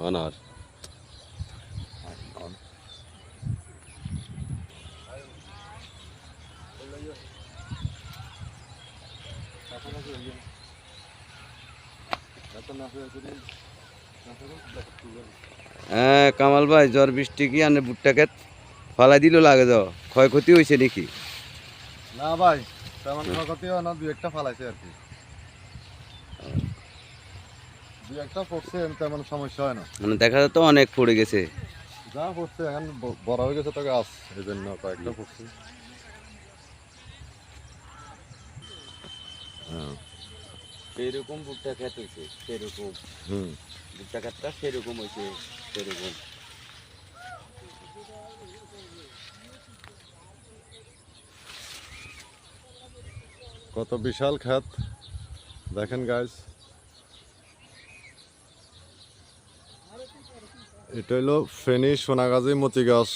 Honour হ্যাঁ কামাল ভাই, ঝড় বৃষ্টি কি আনে ভুট্টা ক্ষেত ফালাই দিল লাগে যাও, ক্ষয়ক্ষতি হয়েছে নাকি? না ভাই, তেমন ক্ষয়ক্ষতি হয় না, দুই একটা ফালাইছে আর কি। দুই একটা পড়ছে, তেমন সমস্যা হয় না। মানে দেখা যাচ্ছে অনেক পড়ে গেছে। যা পড়ছে এখন বড় হয়ে গেছে তো গাছ, এই জন্য কয়েকটা পড়ছে। সেরকম ভুট্টা ক্ষেত হয়েছে, সেরকম ভুট্টা ক্ষেতটা সেরকম হয়েছে, সেরকম। কত বিশাল ক্ষেত দেখেন গাইস। এটা হলো ফেনী সোনাগাজী মতিগাছ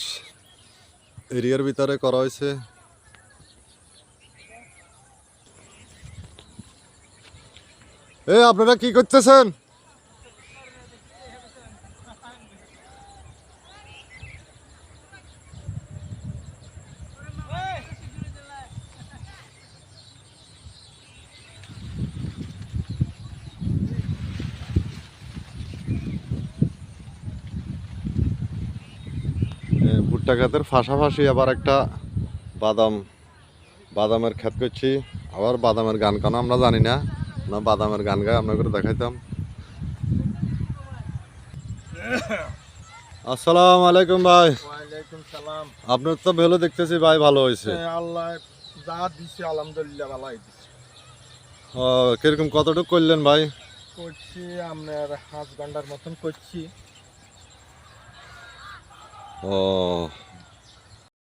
এরিয়ার ভিতরে করা হয়েছে। আপনারা কি করতেছেন? ভুট্টা ক্ষেতের পাশাপাশি আবার একটা বাদামের ক্ষেত করছি। আবার বাদামের গান কেন আমরা জানি না, বাদামের গান গায়ে আপনাকে দেখাইতাম। আসসালামু আলাইকুম ভাই। ওয়ালাইকুম সালাম। আপনার তো ভালো দেখতেছি ভাই, ভালো হয়েছে। আল্লাহ যা দিছে আলহামদুলিল্লাহ ভালো হয়েছে। কিরকম কতটুকু করলেন ভাই? করছি আপনার 5 ঘন্টার মতন করছি। ও